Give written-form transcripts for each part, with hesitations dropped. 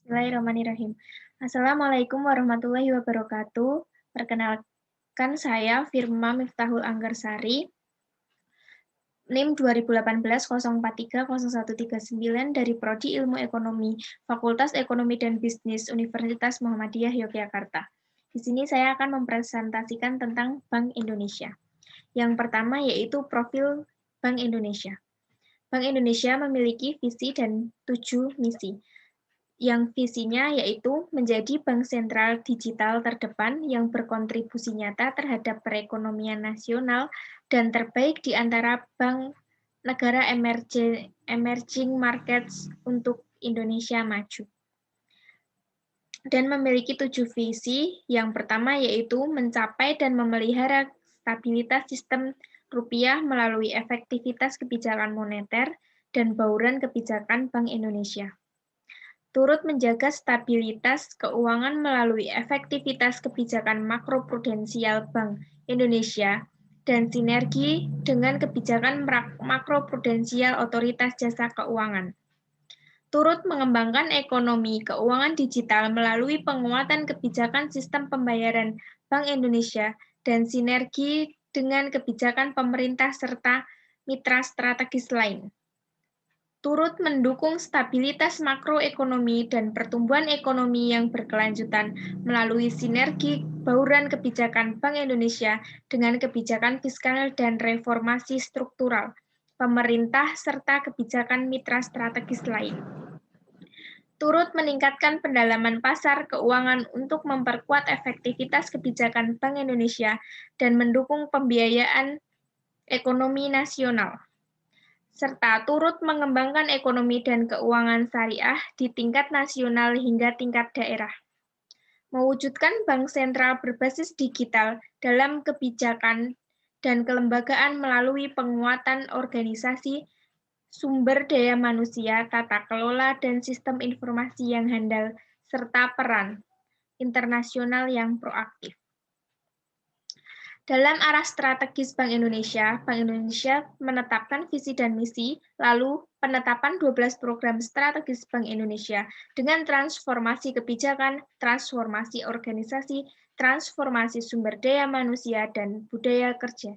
Bismillahirrahmanirrahim. Assalamualaikum warahmatullahi wabarakatuh. Perkenalkan saya Firma Miftahul Anggarsari, NIM 2018-043-0139 dari Prodi Ilmu Ekonomi, Fakultas Ekonomi dan Bisnis Universitas Muhammadiyah Yogyakarta. Di sini saya akan mempresentasikan tentang Bank Indonesia. Yang pertama yaitu profil Bank Indonesia. Bank Indonesia memiliki visi dan 7 misi. Yang visinya yaitu menjadi bank sentral digital terdepan yang berkontribusi nyata terhadap perekonomian nasional dan terbaik di antara bank negara emerging markets untuk Indonesia maju. Dan memiliki 7 visi. Yang pertama yaitu mencapai dan memelihara stabilitas sistem rupiah melalui efektivitas kebijakan moneter dan bauran kebijakan Bank Indonesia. Turut menjaga stabilitas keuangan melalui efektivitas kebijakan makroprudensial Bank Indonesia dan sinergi dengan kebijakan makroprudensial Otoritas Jasa Keuangan. Turut mengembangkan ekonomi keuangan digital melalui penguatan kebijakan sistem pembayaran Bank Indonesia dan sinergi dengan kebijakan pemerintah serta mitra strategis lain. Turut mendukung stabilitas makroekonomi dan pertumbuhan ekonomi yang berkelanjutan melalui sinergi bauran kebijakan Bank Indonesia dengan kebijakan fiskal dan reformasi struktural pemerintah serta kebijakan mitra strategis lain. Turut meningkatkan pendalaman pasar keuangan untuk memperkuat efektivitas kebijakan Bank Indonesia dan mendukung pembiayaan ekonomi nasional, serta turut mengembangkan ekonomi dan keuangan syariah di tingkat nasional hingga tingkat daerah. Mewujudkan bank sentral berbasis digital dalam kebijakan dan kelembagaan melalui penguatan organisasi, sumber daya manusia, tata kelola, dan sistem informasi yang handal, serta peran internasional yang proaktif. Dalam arah strategis Bank Indonesia menetapkan visi dan misi, lalu penetapan 12 program strategis Bank Indonesia dengan transformasi kebijakan, transformasi organisasi, transformasi sumber daya manusia, dan budaya kerja.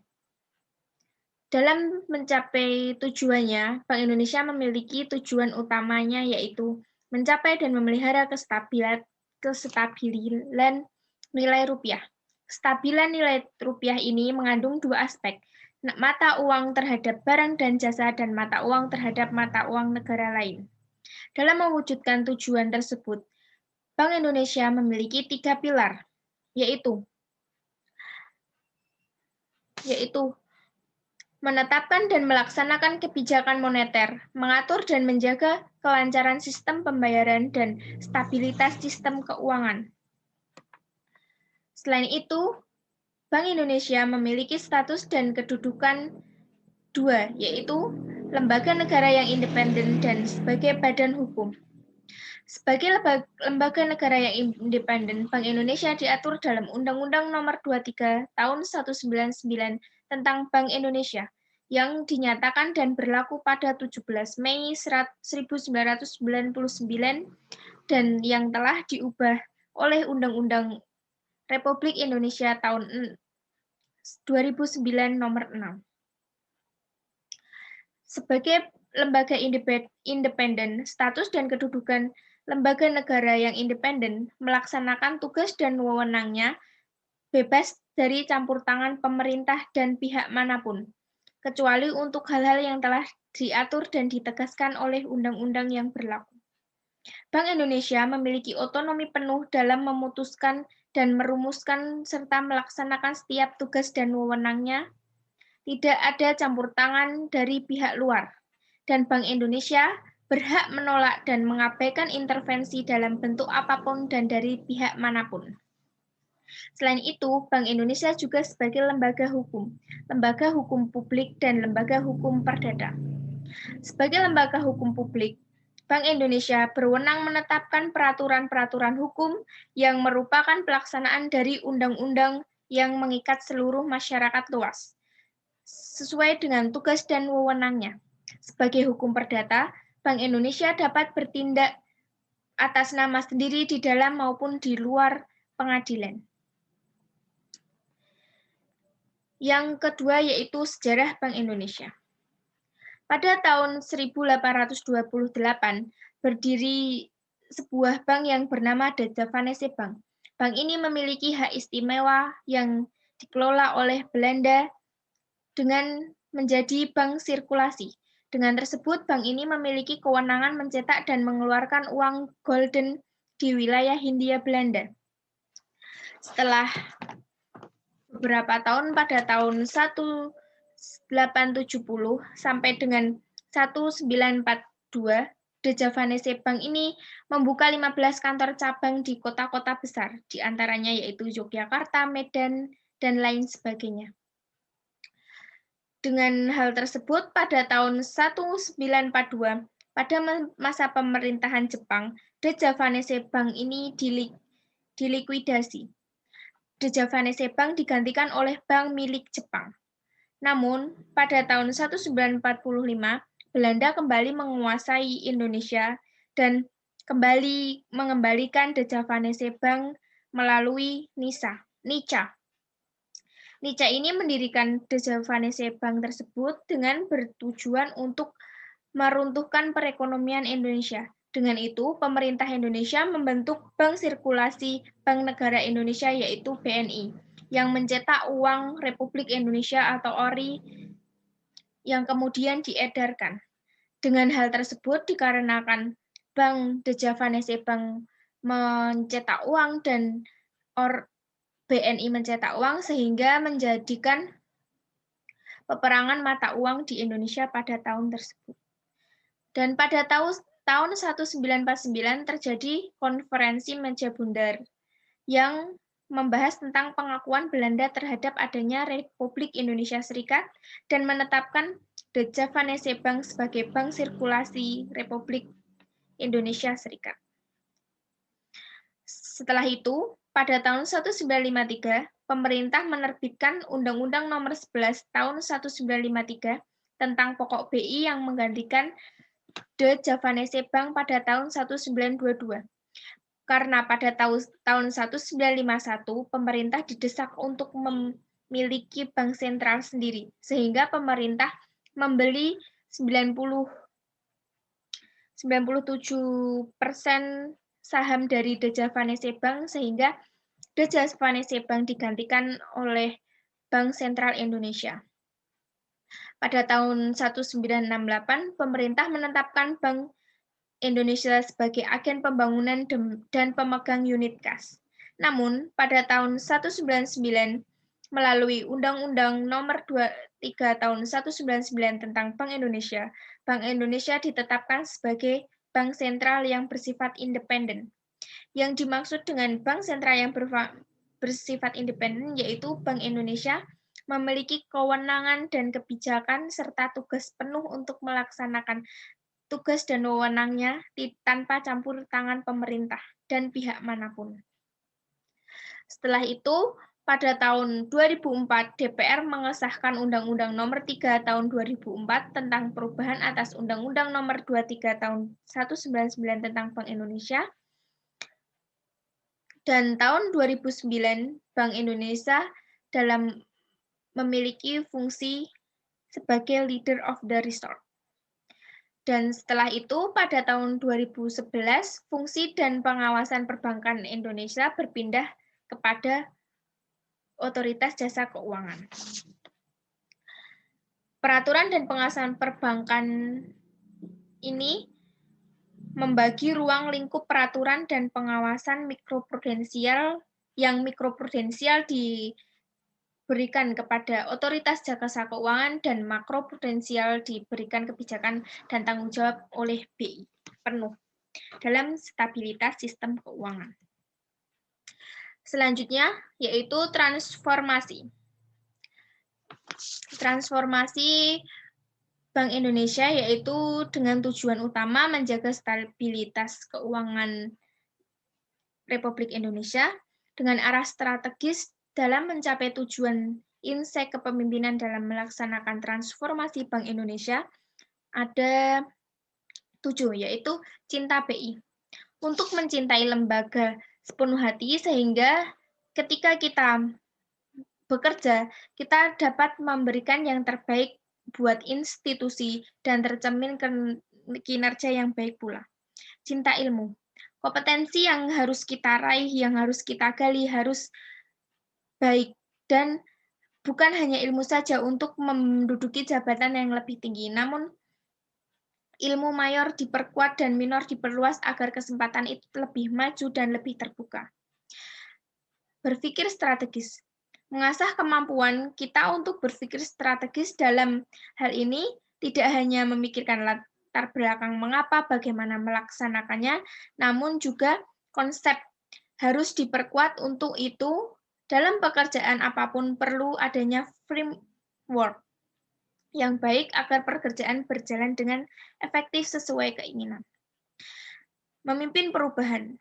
Dalam mencapai tujuannya, Bank Indonesia memiliki tujuan utamanya yaitu mencapai dan memelihara kestabilan nilai rupiah. Kestabilan nilai rupiah ini mengandung dua aspek, mata uang terhadap barang dan jasa dan mata uang terhadap mata uang negara lain. Dalam mewujudkan tujuan tersebut, Bank Indonesia memiliki 3 pilar, yaitu menetapkan dan melaksanakan kebijakan moneter, mengatur dan menjaga kelancaran sistem pembayaran dan stabilitas sistem keuangan. Selain itu, Bank Indonesia memiliki status dan kedudukan 2, yaitu lembaga negara yang independen dan sebagai badan hukum. Sebagai lembaga negara yang independen, Bank Indonesia diatur dalam Undang-Undang Nomor 23 Tahun 1999 tentang Bank Indonesia, yang dinyatakan dan berlaku pada 17 Mei 1999 dan yang telah diubah oleh Undang-Undang Republik Indonesia tahun 2009 nomor 6. Sebagai lembaga independen, status dan kedudukan lembaga negara yang independen melaksanakan tugas dan wewenangnya bebas dari campur tangan pemerintah dan pihak manapun, kecuali untuk hal-hal yang telah diatur dan ditegaskan oleh undang-undang yang berlaku. Bank Indonesia memiliki otonomi penuh dalam memutuskan dan merumuskan serta melaksanakan setiap tugas dan wewenangnya. Tidak ada campur tangan dari pihak luar, dan Bank Indonesia berhak menolak dan mengabaikan intervensi dalam bentuk apapun dan dari pihak manapun. Selain itu, Bank Indonesia juga sebagai lembaga hukum publik, dan lembaga hukum perdata. Sebagai lembaga hukum publik, Bank Indonesia berwenang menetapkan peraturan-peraturan hukum yang merupakan pelaksanaan dari undang-undang yang mengikat seluruh masyarakat luas, sesuai dengan tugas dan wewenangnya. Sebagai hukum perdata, Bank Indonesia dapat bertindak atas nama sendiri di dalam maupun di luar pengadilan. Yang kedua yaitu sejarah Bank Indonesia. Pada tahun 1828 berdiri sebuah bank yang bernama De Javanese Bank. Bank ini memiliki hak istimewa yang dikelola oleh Belanda dengan menjadi bank sirkulasi. Dengan tersebut, bank ini memiliki kewenangan mencetak dan mengeluarkan uang golden di wilayah Hindia Belanda. Setelah beberapa tahun pada tahun 1870 sampai dengan 1942, De Javanese Bank ini membuka 15 kantor cabang di kota-kota besar, di antaranya yaitu Yogyakarta, Medan, dan lain sebagainya. Dengan hal tersebut, pada tahun 1942, pada masa pemerintahan Jepang, De Javanese Bank ini dilikuidasi. De Javanese Bank digantikan oleh bank milik Jepang. Namun, pada tahun 1945, Belanda kembali menguasai Indonesia dan kembali mengembalikan De Javanese Bank melalui NICA. NICA ini mendirikan De Javanese Bank tersebut dengan bertujuan untuk meruntuhkan perekonomian Indonesia. Dengan itu, pemerintah Indonesia membentuk Bank Sirkulasi Bank Negara Indonesia yaitu BNI, yang mencetak uang Republik Indonesia atau ORI yang kemudian diedarkan. Dengan hal tersebut dikarenakan Bank De Javanese Bank mencetak uang dan BNI mencetak uang sehingga menjadikan peperangan mata uang di Indonesia pada tahun tersebut. Dan pada tahun 1949 terjadi konferensi Meja Bundar yang membahas tentang pengakuan Belanda terhadap adanya Republik Indonesia Serikat dan menetapkan De Javanese Bank sebagai bank sirkulasi Republik Indonesia Serikat. Setelah itu, pada tahun 1953, pemerintah menerbitkan Undang-Undang Nomor 11 Tahun 1953 tentang pokok BI yang menggantikan De Javanese Bank pada tahun 1922. Karena pada tahun 1951 pemerintah didesak untuk memiliki bank sentral sendiri, sehingga pemerintah membeli 97% saham dari De Javanese Bank sehingga De Javanese Bank digantikan oleh Bank Sentral Indonesia. Pada tahun 1968 pemerintah menetapkan Bank Indonesia sebagai agen pembangunan dan pemegang unit kas. Namun pada tahun 1999 melalui Undang-Undang Nomor 23 Tahun 1999 tentang Bank Indonesia ditetapkan sebagai bank sentral yang bersifat independen. Yang dimaksud dengan bank sentral yang bersifat independen yaitu Bank Indonesia memiliki kewenangan dan kebijakan serta tugas penuh untuk melaksanakan tugas dan wewenangnya tanpa campur tangan pemerintah dan pihak manapun. Setelah itu, pada tahun 2004, DPR mengesahkan Undang-Undang Nomor 3 Tahun 2004 tentang perubahan atas Undang-Undang Nomor 23 Tahun 1999 tentang Bank Indonesia. Dan tahun 2009, Bank Indonesia memiliki fungsi sebagai leader of the resort. Dan setelah itu, pada tahun 2011, fungsi dan pengawasan perbankan Indonesia berpindah kepada Otoritas Jasa Keuangan. Peraturan dan pengawasan perbankan ini membagi ruang lingkup peraturan dan pengawasan mikroprudensial yang mikroprudensial diberikan kepada Otoritas Jasa Keuangan dan makroprudensial diberikan kebijakan dan tanggung jawab oleh BI penuh dalam stabilitas sistem keuangan. Selanjutnya yaitu transformasi. Transformasi Bank Indonesia yaitu dengan tujuan utama menjaga stabilitas keuangan Republik Indonesia dengan arah strategis dalam mencapai tujuan insight kepemimpinan dalam melaksanakan transformasi Bank Indonesia ada 7, yaitu Cinta BI. untuk mencintai lembaga sepenuh hati sehingga ketika kita bekerja, kita dapat memberikan yang terbaik buat institusi dan tercermin kinerja yang baik pula. Cinta ilmu. Kompetensi yang harus kita raih, yang harus kita gali, harus baik dan bukan hanya ilmu saja untuk menduduki jabatan yang lebih tinggi, namun ilmu mayor diperkuat dan minor diperluas agar kesempatan itu lebih maju dan lebih terbuka. Berpikir strategis. Mengasah kemampuan kita untuk berpikir strategis dalam hal ini tidak hanya memikirkan latar belakang mengapa, bagaimana melaksanakannya, namun juga konsep harus diperkuat untuk itu. Dalam pekerjaan apapun perlu adanya framework yang baik agar pekerjaan berjalan dengan efektif sesuai keinginan. Memimpin perubahan.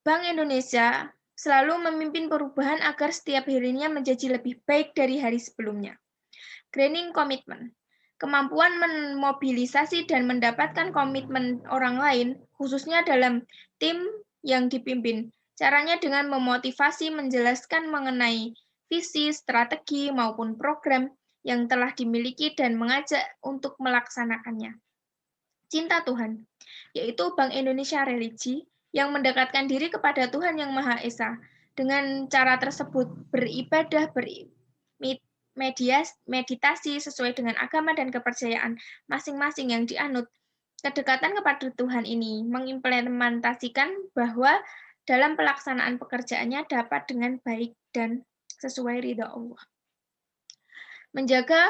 Bank Indonesia selalu memimpin perubahan agar setiap harinya menjadi lebih baik dari hari sebelumnya. Gaining commitment. Kemampuan memobilisasi dan mendapatkan komitmen orang lain, khususnya dalam tim yang dipimpin. Caranya dengan memotivasi, menjelaskan mengenai visi, strategi, maupun program yang telah dimiliki dan mengajak untuk melaksanakannya. Cinta Tuhan, yaitu Bank Indonesia Religi yang mendekatkan diri kepada Tuhan Yang Maha Esa. Dengan cara tersebut beribadah, meditasi sesuai dengan agama dan kepercayaan masing-masing yang dianut. Kedekatan kepada Tuhan ini mengimplementasikan bahwa dalam pelaksanaan pekerjaannya dapat dengan baik dan sesuai ridha Allah. Menjaga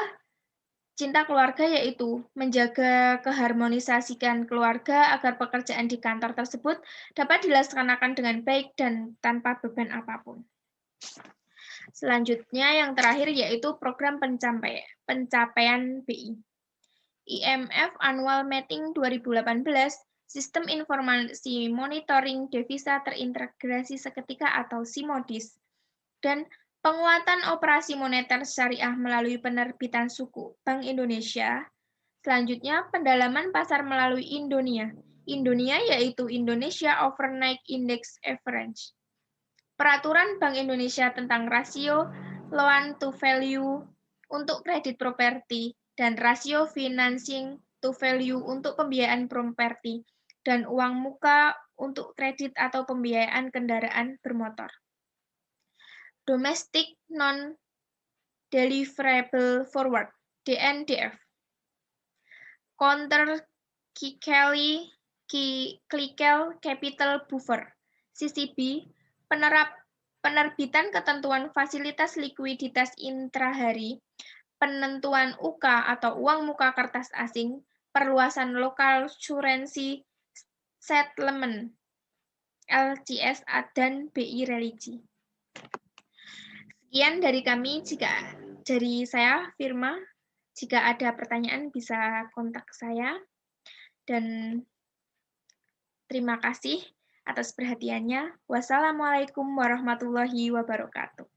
cinta keluarga yaitu menjaga keharmonisasikan keluarga agar pekerjaan di kantor tersebut dapat dilaksanakan dengan baik dan tanpa beban apapun. Selanjutnya yang terakhir yaitu program pencapaian BI. IMF Annual Meeting 2018, Sistem Informasi Monitoring Devisa Terintegrasi Seketika atau SIMODIS, dan penguatan operasi moneter syariah melalui penerbitan suku Bank Indonesia. Selanjutnya, pendalaman pasar melalui Indonia. Indonia yaitu Indonesia Overnight Index Average. Peraturan Bank Indonesia tentang rasio loan to value untuk kredit properti dan rasio financing to value untuk pembiayaan properti dan uang muka untuk kredit atau pembiayaan kendaraan bermotor. Domestic Non-Deliverable Forward, DNDF. Counter-cyclical Capital Buffer, CCB, penerbitan ketentuan fasilitas likuiditas intrahari, penentuan UK atau uang muka kertas asing, perluasan local currency settlement, LCS dan BI religi. Sekian dari kami, dari saya, Firma. Jika ada pertanyaan bisa kontak saya. Dan terima kasih atas perhatiannya. Wassalamualaikum warahmatullahi wabarakatuh.